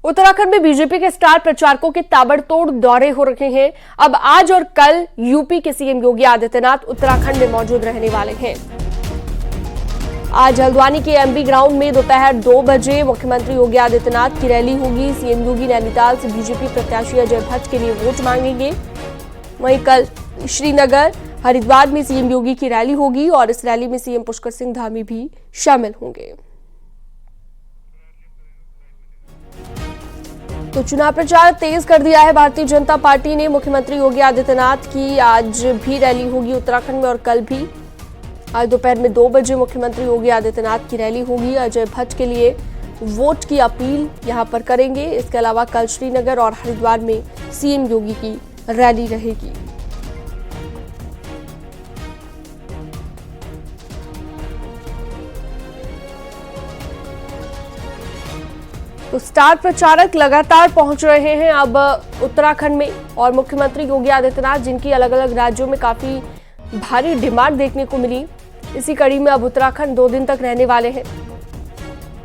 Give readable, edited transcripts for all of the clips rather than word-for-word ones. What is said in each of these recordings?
उत्तराखंड में बीजेपी के स्टार प्रचारकों के ताबड़तोड़ दौरे हो रहे हैं। अब आज और कल यूपी के सीएम योगी आदित्यनाथ उत्तराखंड में मौजूद रहने वाले हैं। आज हल्द्वानी के एमबी ग्राउंड में दोपहर 2 बजे मुख्यमंत्री योगी आदित्यनाथ की रैली होगी। सीएम योगी नैनीताल से बीजेपी प्रत्याशी अजय भट्ट के लिए वोट मांगेंगे। वहीं कल श्रीनगर, हरिद्वार में सीएम योगी की रैली होगी और इस रैली में सीएम पुष्कर सिंह धामी भी शामिल होंगे। तो चुनाव प्रचार तेज कर दिया है भारतीय जनता पार्टी ने। मुख्यमंत्री योगी आदित्यनाथ की आज भी रैली होगी उत्तराखंड में और कल भी। आज दोपहर में 2 बजे मुख्यमंत्री योगी आदित्यनाथ की रैली होगी। अजय भट्ट के लिए वोट की अपील यहां पर करेंगे। इसके अलावा कल श्रीनगर और हरिद्वार में सीएम योगी की रैली रहेगी। तो स्टार प्रचारक लगातार पहुंच रहे हैं अब उत्तराखंड में और मुख्यमंत्री योगी आदित्यनाथ, जिनकी अलग अलग राज्यों में काफी भारी डिमांड देखने को मिली, इसी कड़ी में अब उत्तराखंड 2 दिन तक रहने वाले हैं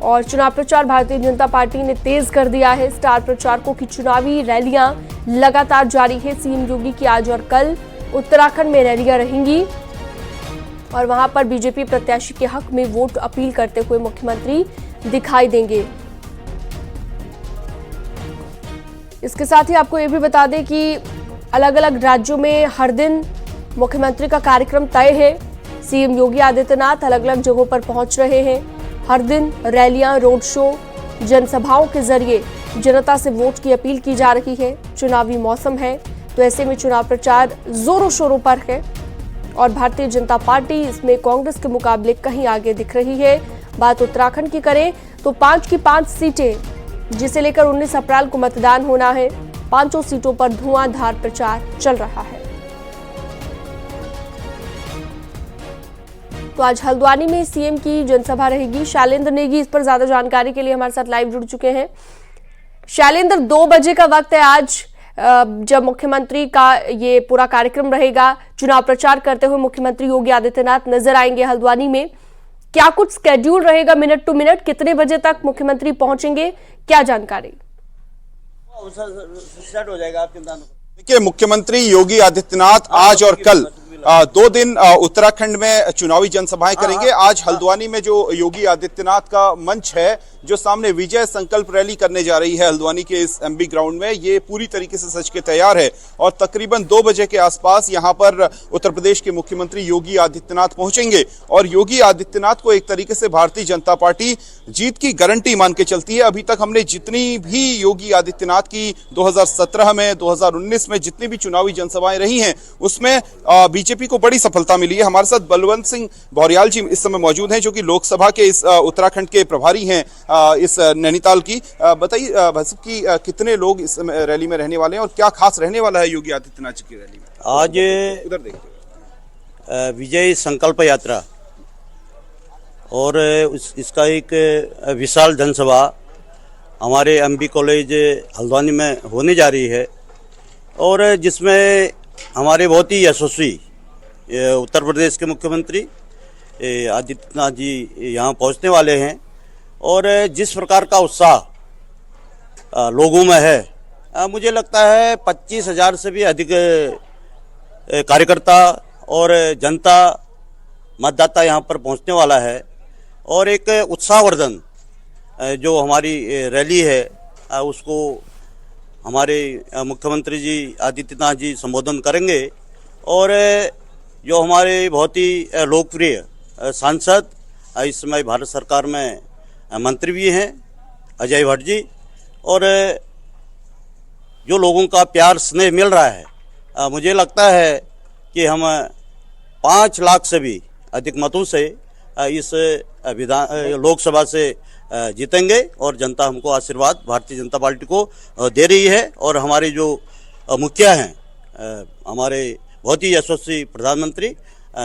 और चुनाव प्रचार भारतीय जनता पार्टी ने तेज कर दिया है। स्टार प्रचारकों की चुनावी रैलियां लगातार जारी है। सीएम योगी की आज और कल उत्तराखंड में रैलियां रहेंगी और वहां पर बीजेपी प्रत्याशी के हक में वोट अपील करते हुए मुख्यमंत्री दिखाई देंगे। इसके साथ ही आपको ये भी बता दें कि अलग अलग राज्यों में हर दिन मुख्यमंत्री का कार्यक्रम तय है। सीएम योगी आदित्यनाथ अलग अलग जगहों पर पहुंच रहे हैं। हर दिन रैलियां, रोड शो, जनसभाओं के जरिए जनता से वोट की अपील की जा रही है। चुनावी मौसम है तो ऐसे में चुनाव प्रचार जोरों शोरों पर है और भारतीय जनता पार्टी इसमें कांग्रेस के मुकाबले कहीं आगे दिख रही है। बात उत्तराखंड की करें तो 5 की 5 सीटें, जिसे लेकर 19 अप्रैल को मतदान होना है। 5 सीटों पर धुआंधार प्रचार चल रहा है। तो आज हल्द्वानी में सीएम की जनसभा रहेगी। शैलेंद्र नेगी इस पर ज्यादा जानकारी के लिए हमारे साथ लाइव जुड़ चुके हैं। शैलेंद्र, 2 बजे का वक्त है आज जब मुख्यमंत्री का ये पूरा कार्यक्रम रहेगा। चुनाव प्रचार करते हुए मुख्यमंत्री योगी आदित्यनाथ नजर आएंगे हल्द्वानी में। क्या कुछ स्केड्यूल रहेगा मिनट टू मिनट? कितने बजे तक मुख्यमंत्री पहुंचेंगे, क्या जानकारी? स्टार्ट हो जाएगा, आप चिंता न करें। देखिए, मुख्यमंत्री योगी आदित्यनाथ आज और कल 2 दिन उत्तराखंड में चुनावी जनसभाएं करेंगे। आज हल्द्वानी में जो योगी आदित्यनाथ का मंच है, जो सामने विजय संकल्प रैली करने जा रही है हल्द्वानी के इस एमबी ग्राउंड में, ये पूरी तरीके से सज के तैयार है और तकरीबन 2 बजे के आसपास यहां पर उत्तर प्रदेश के मुख्यमंत्री योगी आदित्यनाथ पहुंचेंगे और योगी आदित्यनाथ को एक तरीके से भारतीय जनता पार्टी जीत की गारंटी मान के चलती है। अभी तक हमने जितनी भी योगी आदित्यनाथ की 2017 में, 2019 में जितनी भी चुनावी जनसभाएं रही हैं, उसमें बीजेपी को बड़ी सफलता मिली है। हमारे साथ बलवंत सिंह भौरियाल जी इस समय मौजूद हैं, जो कि लोकसभा के इस उत्तराखंड के प्रभारी हैं इस नैनीताल की। बताइए की कितने लोग इस रैली में रहने वाले हैं और क्या खास रहने वाला है योगी आदित्यनाथ जी की रैली में? आज उधर देखिए, विजय संकल्प यात्रा और इसका एक विशाल जनसभा हमारे एमबी कॉलेज हल्द्वानी में होने जा रही है और जिसमें हमारे बहुत ही यशस्वी उत्तर प्रदेश के मुख्यमंत्री आदित्यनाथ जी यहाँ पहुँचने वाले हैं और जिस प्रकार का उत्साह लोगों में है, मुझे लगता है 25,000 से भी अधिक कार्यकर्ता और जनता, मतदाता यहाँ पर पहुँचने वाला है और एक उत्साहवर्धन जो हमारी रैली है उसको हमारे मुख्यमंत्री जी आदित्यनाथ जी संबोधन करेंगे और जो हमारे बहुत ही लोकप्रिय सांसद इस समय भारत सरकार में मंत्री भी हैं अजय भट्ट जी, और जो लोगों का प्यार स्नेह मिल रहा है, मुझे लगता है कि हम 5 लाख से भी अधिक मतों से इस लोकसभा से जीतेंगे और जनता हमको आशीर्वाद भारतीय जनता पार्टी को दे रही है। और हमारे जो मुखिया हैं, हमारे बहुत ही यशस्वी प्रधानमंत्री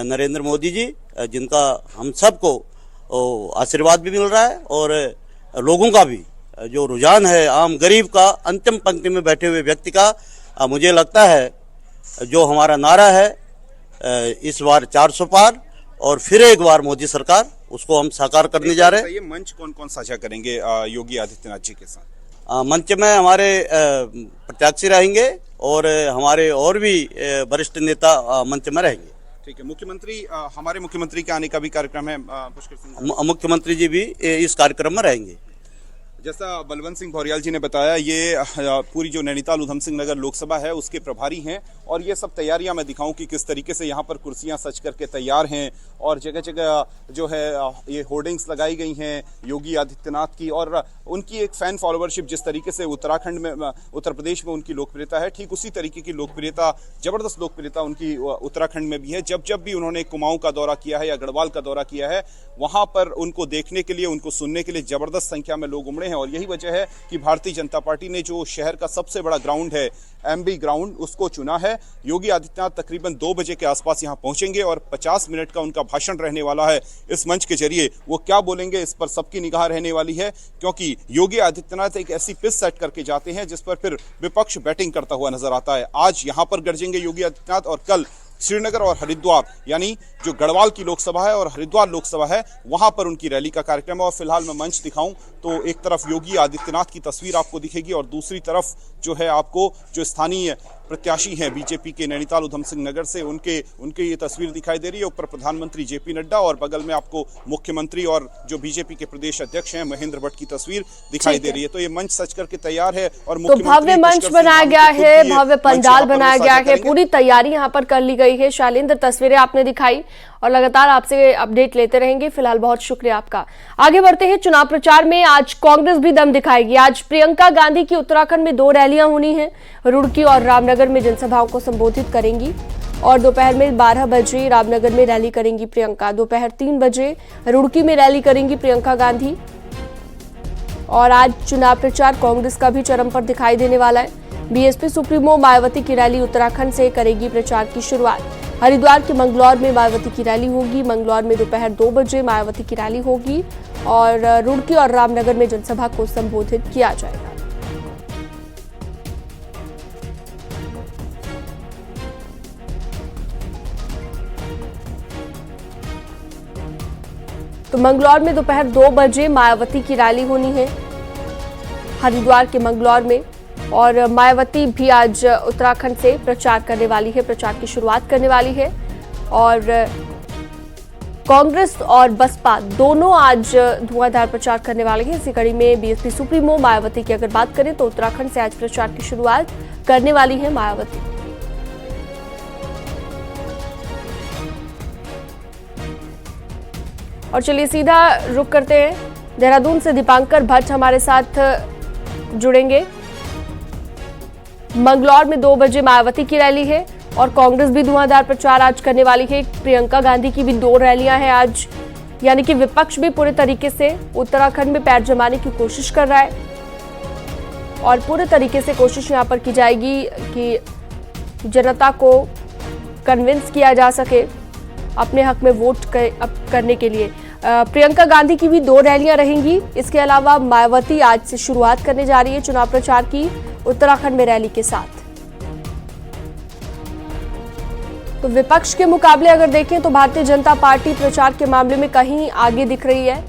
नरेंद्र मोदी जी, जिनका हम सबको आशीर्वाद भी मिल रहा है और लोगों का भी जो रुझान है, आम गरीब का, अंतिम पंक्ति में बैठे हुए व्यक्ति का, मुझे लगता है जो हमारा नारा है इस बार 400 पार और फिर एक बार मोदी सरकार, उसको हम साकार करने जा रहे हैं। ये मंच कौन कौन साझा करेंगे योगी आदित्यनाथ जी के साथ? मंच में हमारे प्रत्याशी रहेंगे और हमारे और भी वरिष्ठ नेता मंच में रहेंगे। ठीक है, मुख्यमंत्री हमारे मुख्यमंत्री के आने का भी कार्यक्रम है पुष्कर सिंह? मुख्यमंत्री जी भी इस कार्यक्रम में रहेंगे। जैसा बलवंत सिंह भौरियाल जी ने बताया, ये पूरी जो नैनीताल उधम सिंह नगर लोकसभा है उसके प्रभारी हैं और ये सब तैयारियां मैं दिखाऊं कि किस तरीके से यहाँ पर कुर्सियां सज करके तैयार हैं और जगह जगह जो है ये होर्डिंग्स लगाई गई हैं योगी आदित्यनाथ की, और उनकी एक फैन फॉलोवरशिप जिस तरीके से उत्तराखंड में, उत्तर प्रदेश में उनकी लोकप्रियता है, ठीक उसी तरीके की लोकप्रियता, जबरदस्त लोकप्रियता उनकी उत्तराखंड में भी है। जब जब भी उन्होंने कुमाऊं का दौरा किया है या गढ़वाल का दौरा किया है, वहां पर उनको देखने के लिए, उनको सुनने के लिए जबरदस्त संख्या में लोग उमड़े हैं और यही वजह है कि भारतीय जनता पार्टी ने जो शहर का सबसे बड़ा ग्राउंड है एमबी ग्राउंड, उसको चुना है। योगी आदित्यनाथ तकरीबन 2 बजे के आसपास यहां पहुंचेंगे और 50 मिनट का उनका भाषण रहने वाला है। इस मंच के जरिए वो क्या बोलेंगे इस पर सबकी निगाह रहने वाली है, क्योंकि योगी आदित्यनाथ एक ऐसी पिच सेट करके जाते हैं जिस पर फिर विपक्ष बैटिंग करता हुआ नजर आता है। आज यहां पर गरजेंगे योगी आदित्यनाथ और कल श्रीनगर और हरिद्वार, यानी जो गढ़वाल की लोकसभा है और हरिद्वार लोकसभा है, वहां पर उनकी रैली का कार्यक्रम है। और फिलहाल मैं मंच दिखाऊं तो एक तरफ योगी आदित्यनाथ की तस्वीर आपको दिखेगी और दूसरी तरफ जो है आपको जो स्थानीय प्रत्याशी हैं बीजेपी के नैनीताल उधम सिंह नगर से, उनके ये तस्वीर दिखाई दे रही है। ऊपर प्रधानमंत्री जेपी नड्डा और बगल में आपको मुख्यमंत्री और जो बीजेपी के प्रदेश अध्यक्ष हैं महेंद्र भट्ट की तस्वीर दिखाई दे रही है। तो ये मंच सच करके तैयार है और तो भव्य मंच बनाया गया है, भव्य पंडाल बनाया गया है, पूरी तैयारी यहाँ पर कर ली गई है। शालिंद्र, तस्वीरें आपने दिखाई और लगातार आपसे अपडेट लेते रहेंगे। फिलहाल बहुत शुक्रिया आपका। आगे बढ़ते हैं चुनाव प्रचार में। आज कांग्रेस भी दम दिखाएगी। आज प्रियंका गांधी की उत्तराखंड में 2 रैलियां होनी हैं। रुड़की और रामनगर में जनसभाओं को संबोधित करेंगी और दोपहर में 12 बजे रामनगर में रैली करेंगी प्रियंका। दोपहर 3 बजे रुड़की में रैली करेंगी प्रियंका गांधी। और आज चुनाव प्रचार कांग्रेस का भी चरम पर दिखाई देने वाला है। बीएसपी सुप्रीमो मायावती की रैली उत्तराखंड से करेगी प्रचार की शुरुआत। हरिद्वार के मंगलौर में मायावती की रैली होगी। मंगलौर में दोपहर 2 बजे मायावती की रैली होगी और रुड़की और रामनगर में जनसभा को संबोधित किया जाएगा। तो मंगलौर में दोपहर 2 बजे मायावती की रैली होनी है हरिद्वार के मंगलौर में, और मायावती भी आज उत्तराखंड से प्रचार करने वाली है, प्रचार की शुरुआत करने वाली है। और कांग्रेस और बसपा दोनों आज धुआंधार प्रचार करने वाले हैं। इसी कड़ी में बीएसपी सुप्रीमो मायावती की अगर बात करें तो उत्तराखंड से आज प्रचार की शुरुआत करने वाली है मायावती। और चलिए सीधा रुक करते हैं, देहरादून से दीपांकर भट्ट हमारे साथ जुड़ेंगे। मंगलौर में 2 बजे मायावती की रैली है और कांग्रेस भी धुआंधार प्रचार आज करने वाली है। प्रियंका गांधी की भी 2 रैलियां हैं आज, यानी कि विपक्ष भी पूरे तरीके से उत्तराखंड में पैर जमाने की कोशिश कर रहा है और पूरे तरीके से कोशिश यहां पर की जाएगी कि जनता को कन्विंस किया जा सके अपने हक में वोट करने के लिए। प्रियंका गांधी की भी 2 रैलियां रहेंगी। इसके अलावा मायावती आज से शुरुआत करने जा रही है चुनाव प्रचार की उत्तराखंड में रैली के साथ। तो विपक्ष के मुकाबले अगर देखें तो भारतीय जनता पार्टी प्रचार के मामले में कहीं आगे दिख रही है।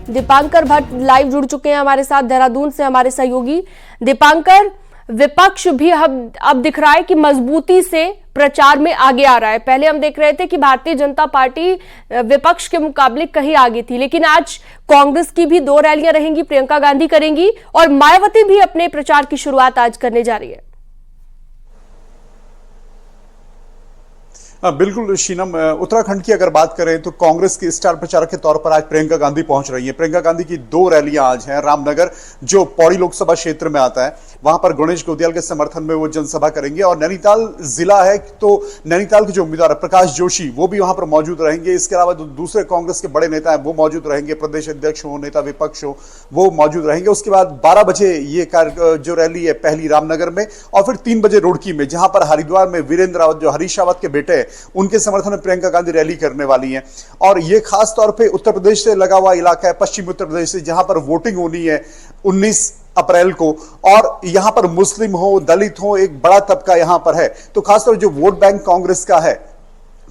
दीपांकर भट्ट लाइव जुड़ चुके हैं हमारे साथ देहरादून से, हमारे सहयोगी। दीपांकर, विपक्ष भी अब दिख रहा है कि मजबूती से प्रचार में आगे आ रहा है। पहले हम देख रहे थे कि भारतीय जनता पार्टी विपक्ष के मुकाबले कहीं आगे थी, लेकिन आज कांग्रेस की भी 2 रैलियां रहेंगी, प्रियंका गांधी करेंगी और मायावती भी अपने प्रचार की शुरुआत आज करने जा रही है। बिल्कुल शीनम, उत्तराखंड की अगर बात करें तो कांग्रेस की स्टार प्रचारक के तौर पर आज प्रियंका गांधी पहुंच रही है। प्रियंका गांधी की 2 रैलियां आज हैं। रामनगर जो पौड़ी लोकसभा क्षेत्र में आता है, वहां पर गणेश गोदियाल के समर्थन में वो जनसभा करेंगे। और नैनीताल जिला है तो नैनीताल के जो उम्मीदवार है प्रकाश जोशी, वो भी वहां पर मौजूद रहेंगे। इसके अलावा दूसरे कांग्रेस के बड़े नेता हैं वो मौजूद रहेंगे, प्रदेश अध्यक्ष हो, नेता विपक्ष हो, वो मौजूद रहेंगे। उसके बाद 12 बजे ये जो रैली है पहली रामनगर में और फिर 3 बजे रुड़की में, जहां पर हरिद्वार में वीरेंद्र रावत जो हरीश रावत के बेटे हैं उनके समर्थन में प्रियंका गांधी रैली करने वाली हैं। और ये खास तौर पे उत्तर प्रदेश से लगा हुआ इलाका है, पश्चिमी उत्तर प्रदेश से, जहां पर वोटिंग होनी है 19 अप्रैल को। और यहां पर मुस्लिम हो, दलित हो, एक बड़ा तबका यहां पर है। तो खासतौर जो वोट बैंक कांग्रेस का है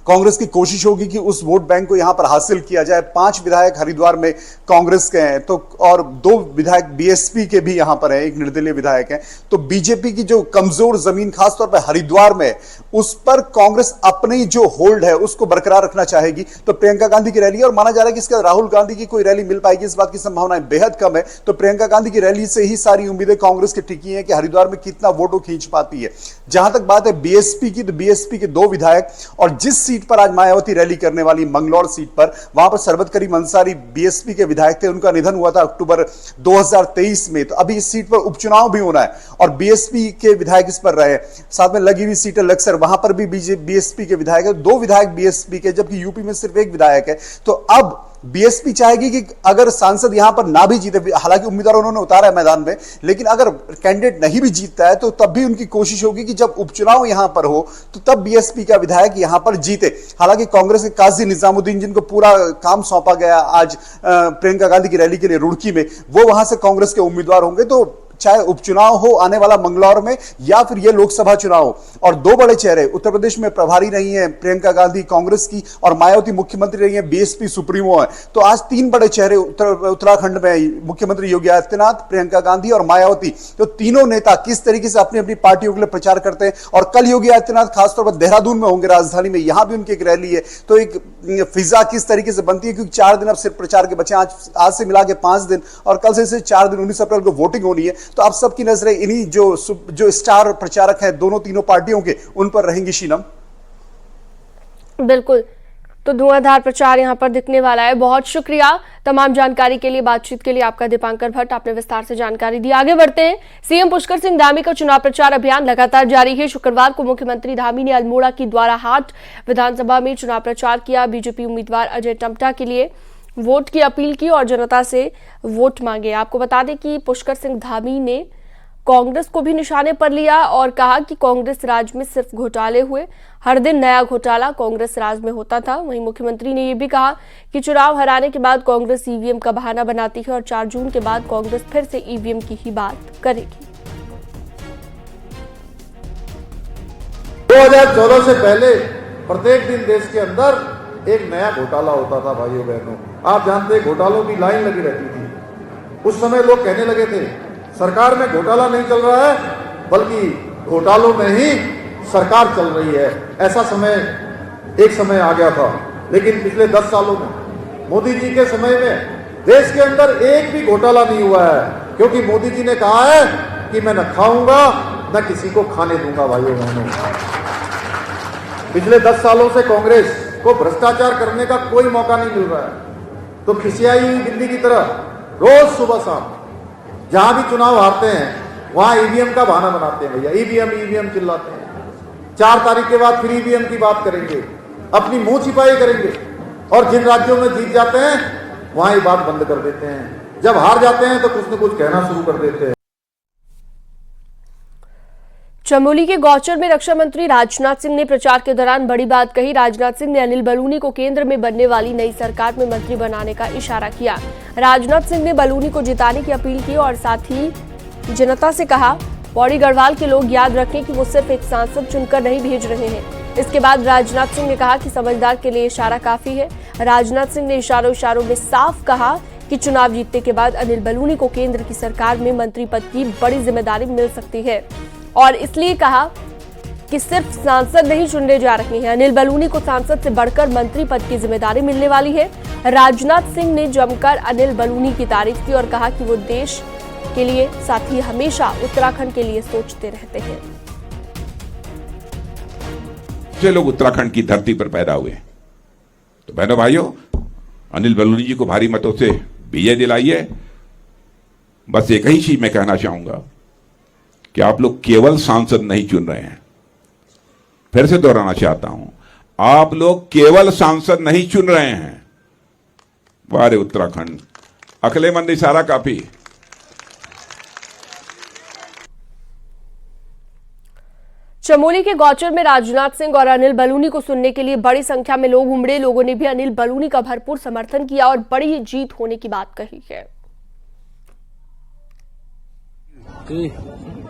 कांग्रेस की कोशिश होगी कि उस वोट बैंक को यहां पर हासिल किया जाए। 5 विधायक हरिद्वार में कांग्रेस के हैं, तो और 2 विधायक बीएसपी के भी यहां पर हैं, एक निर्दलीय विधायक है। तो बीजेपी की जो कमजोर जमीन खासतौर पर हरिद्वार में, उस पर कांग्रेस अपनी जो होल्ड है उसको बरकरार रखना चाहेगी। तो प्रियंका गांधी की रैली, और माना जा रहा है कि इसका राहुल गांधी की कोई रैली मिल पाएगी, इस बात की संभावनाएं बेहद कम है। तो प्रियंका गांधी की रैली से ही सारी उम्मीदें कांग्रेस की टिकी हैं कि हरिद्वार में कितना वोटों खींच पाती है। जहां तक बात है बीएसपी की, तो बीएसपी के 2 विधायक, और जिस सीट पर आज मायावती रैली करने वाली मंगलौर सीट पर, वहां पर सरबत करीम अंसारी बीएसपी के विधायक थे, उनका निधन हुआ था अक्टूबर 2023 में। तो अभी इस सीट पर उपचुनाव भी होना है और बीएसपी के विधायक इस पर रहे। साथ में लगी हुई सीट है लक्सर, वहां पर भी बीएसपी के विधायक है, 2 विधायक बीएसपी के, जबकि यूपी में सिर्फ 1 विधायक है। तो अब बीएसपी चाहेगी कि अगर सांसद यहां पर ना भी जीते, हालांकि उम्मीदवार उन्होंने उतारा है मैदान में, लेकिन अगर कैंडिडेट नहीं भी जीतता है तो तब भी उनकी कोशिश होगी कि जब उपचुनाव यहां पर हो तो तब बीएसपी का विधायक यहां पर जीते। हालांकि कांग्रेस के काजी निजामुद्दीन, जिनको पूरा काम सौंपा गया आज प्रियंका गांधी की रैली के लिए रुड़की में, वो वहां से कांग्रेस के उम्मीदवार होंगे। तो चाहे उपचुनाव हो आने वाला मंगलौर में या फिर यह लोकसभा चुनाव हो, और 2 बड़े चेहरे उत्तर प्रदेश में प्रभारी रही हैं प्रियंका गांधी कांग्रेस की, और मायावती मुख्यमंत्री रही हैं, बीएसपी सुप्रीमो है। तो आज 3 बड़े चेहरे उत्तराखंड में, मुख्यमंत्री योगी आदित्यनाथ, प्रियंका गांधी और मायावती। तो तीनों नेता किस तरीके से अपनी अपनी पार्टियों के लिए प्रचार करते हैं। और कल योगी आदित्यनाथ खासतौर पर देहरादून में होंगे, राजधानी में, यहां भी उनकी एक रैली है। तो एक फिजा किस तरीके से बनती है, क्योंकि 4 दिन अब सिर्फ प्रचार के बचे, आज से मिला के 5 दिन, और कल से 4 दिन 19 अप्रैल को वोटिंग होनी है। तो आप सबकी नजरें इन्हीं जो स्टार प्रचारक हैं दोनों तीनों पार्टियों के, उन पर रहेंगी। शीनम, बिल्कुल, तो धुआंधार प्रचार यहां पर दिखने वाला है। बहुत शुक्रिया तमाम जानकारी के लिए, बातचीत के लिए आपका दीपांकर भट्ट, आपने विस्तार से जानकारी दी। आगे बढ़ते हैं। सीएम पुष्कर सिंह धामी का चुनाव प्रचार अभियान लगातार जारी है। शुक्रवार को मुख्यमंत्री धामी ने अल्मोड़ा की द्वाराहाट विधानसभा में चुनाव प्रचार किया। बीजेपी उम्मीदवार अजय टम्टा के लिए वोट की अपील की और जनता से वोट मांगे। आपको बता दें कि पुष्कर सिंह धामी ने कांग्रेस को भी निशाने पर लिया और कहा कि कांग्रेस राज में सिर्फ घोटाले हुए, हर दिन नया घोटाला कांग्रेस राज में होता था। वहीं मुख्यमंत्री ने यह भी कहा कि चुनाव हराने के बाद कांग्रेस ईवीएम का बहाना बनाती है और 4 जून के बाद कांग्रेस फिर से ईवीएम की ही बात करेगी। 2014 से पहले प्रत्येक दिन देश के अंदर एक नया घोटाला होता था। भाइयों बहनों, आप जानते हैं घोटालों की लाइन लगी रहती थी। उस समय लोग कहने लगे थे सरकार में घोटाला नहीं चल रहा है, बल्कि घोटालों में ही सरकार चल रही है। ऐसा एक समय आ गया था। लेकिन पिछले 10 सालों में, मोदी जी के समय में, देश के अंदर एक भी घोटाला नहीं हुआ है, क्योंकि मोदी जी ने कहा है कि मैं न खाऊंगा न किसी को खाने दूंगा। भाइयों बहनों, पिछले 10 सालों से कांग्रेस को भ्रष्टाचार करने का कोई मौका नहीं मिल रहा है। तो खिसियाई हुई बिल्ली की तरह रोज सुबह शाम जहां भी चुनाव हारते हैं वहां ईवीएम का बहाना बनाते हैं। भैया ईवीएम चिल्लाते हैं। 4 तारीख के बाद फिर ईवीएम की बात करेंगे, अपनी मुंह छिपाई करेंगे, और जिन राज्यों में जीत जाते हैं वहां ये बात बंद कर देते हैं। जब हार जाते हैं तो कुछ न कुछ कहना शुरू कर देते हैं। चमोली के गौचर में रक्षा मंत्री राजनाथ सिंह ने प्रचार के दौरान बड़ी बात कही। राजनाथ सिंह ने अनिल बलूनी को केंद्र में बनने वाली नई सरकार में मंत्री बनाने का इशारा किया। राजनाथ सिंह ने बलूनी को जिताने की अपील की और साथ ही जनता से कहा, पौड़ी गढ़वाल के लोग याद रखें कि वो सिर्फ एक सांसद चुनकर नहीं भेज रहे हैं। इसके बाद राजनाथ सिंह ने कहा कि समझदार के लिए इशारा काफी है। राजनाथ सिंह ने इशारों में साफ कहा कि चुनाव जीतने के बाद अनिल बलूनी को केंद्र की सरकार में मंत्री पद की बड़ी जिम्मेदारी मिल सकती है, और इसलिए कहा कि सिर्फ सांसद नहीं चुनने जा रहे हैं, अनिल बलूनी को सांसद से बढ़कर मंत्री पद की जिम्मेदारी मिलने वाली है। राजनाथ सिंह ने जमकर अनिल बलूनी की तारीफ की और कहा कि वो देश के लिए, साथ ही हमेशा उत्तराखंड के लिए सोचते रहते हैं। जो लोग उत्तराखंड की धरती पर पैदा हुए, तो बहनों भाइयों, अनिल बलूनी जी को भारी मतों से विजय दिलाइए। बस एक ही चीज मैं कहना चाहूंगा कि आप लोग केवल सांसद नहीं चुन रहे हैं। फिर से दोहराना चाहता हूं, आप लोग केवल सांसद नहीं चुन रहे हैं। वारे उत्तराखंड, अकलेमंद इशारा काफी। चमोली के गौचर में राजनाथ सिंह और अनिल बलूनी को सुनने के लिए बड़ी संख्या में लोग उमड़े। लोगों ने भी अनिल बलूनी का भरपूर समर्थन किया और बड़ी जीत होने की बात कही है।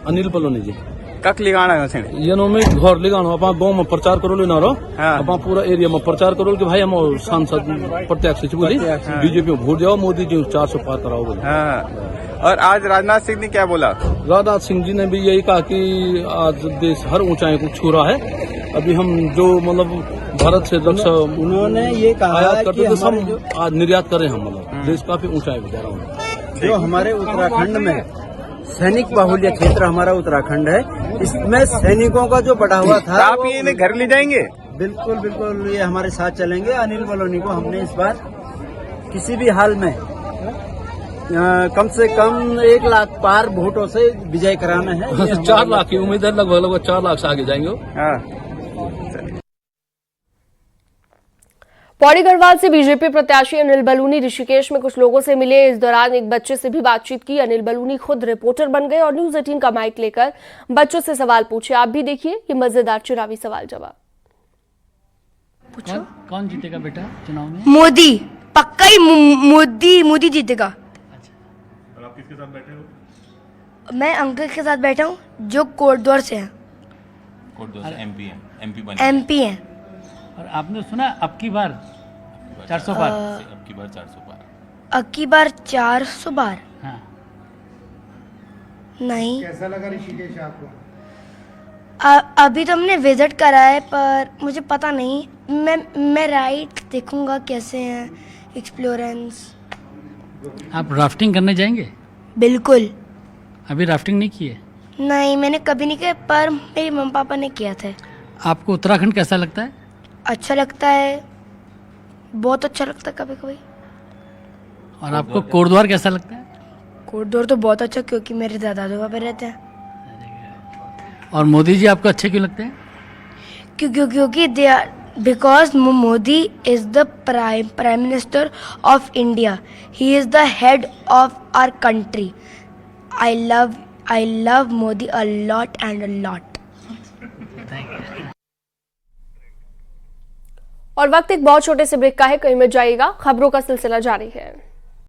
अनिल बलूनी जी कख लिगाना है येनो में घर लिगानो अपना गांव में प्रचार करो लेना रो हाँ। अपना पूरा एरिया में प्रचार करो कि भाई हम सांसद प्रत्याशी बोली बीजेपी में वोट जाओ मोदी जी 400 पार कराओ बोले। हाँ। और आज राजनाथ सिंह ने क्या बोला? राजनाथ सिंह जी ने भी यही कहा कि आज देश हर ऊंचाई को छू रहा है। अभी हम जो मतलब भारत से रक्षा उन्होंने ये कहा आयात करते कि थे हम आज निर्यात करें हम मतलब देश काफी ऊंचाई पे जा रहा हूँ। जो हमारे उत्तराखंड में सैनिक बाहुल्य क्षेत्र हमारा उत्तराखंड है, इसमें सैनिकों का जो बढ़ा हुआ था आप ये इन्हें घर ले जाएंगे? बिल्कुल बिल्कुल, ये हमारे साथ चलेंगे। अनिल बलूनी को हमने इस बार किसी भी हाल में कम से कम 1 लाख पार वोटों से विजय कराना है। 4 लाख की उम्मीद है, लगभग 4 लाख से आगे जाएंगे। हाँ। पौड़ी गढ़वाल से बीजेपी प्रत्याशी अनिल बलूनी ऋषिकेश में कुछ लोगों से मिले। इस दौरान एक बच्चे से भी बातचीत की। अनिल बलूनी खुद रिपोर्टर बन गए और न्यूज 18 का माइक लेकर बच्चों से सवाल पूछे। आप भी देखिए ये मजेदार चुनावी सवाल जवाब। पूछो कौन जीतेगा बेटा चुनाव में? मोदी, पक्का ही मोदी जीतेगा। और आप किसके साथ बैठे हो? मैं अंकल के साथ बैठा हूँ जो कोटद्वार से हैं। कोटद्वार से एमपी हैं। और आपने सुना अब की बार 400 बार? अब की बार 400 बार? हाँ। नहीं। कैसा लगा ऋषिकेश आपको? अभी तो हमने विजिट करा है पर मुझे पता नहीं। मैं राइट देखूंगा कैसे हैं एक्सप्लोरेंस। आप राफ्टिंग करने जाएंगे? बिल्कुल। अभी राफ्टिंग नहीं की है? नहीं, मैंने कभी नहीं किया पर मेरे मम्मी पापा ने किया था। आपको उत्तराखंड कैसा लगता है? अच्छा लगता है, बहुत अच्छा लगता है कभी कभी। और आपको कोटद्वार कैसा लगता है? कोटद्वार तो बहुत अच्छा, क्योंकि मेरे दादा वहाँ पे रहते हैं। और मोदी जी आपको अच्छे क्यों लगते हैं? क्योंकि they are because Modi is the prime minister of India. He is the head of our country. I love Modi a lot and a lot. और वक्त एक बहुत छोटे से ब्रेक का है, कहीं मत जाइएगा, खबरों का सिलसिला जारी है।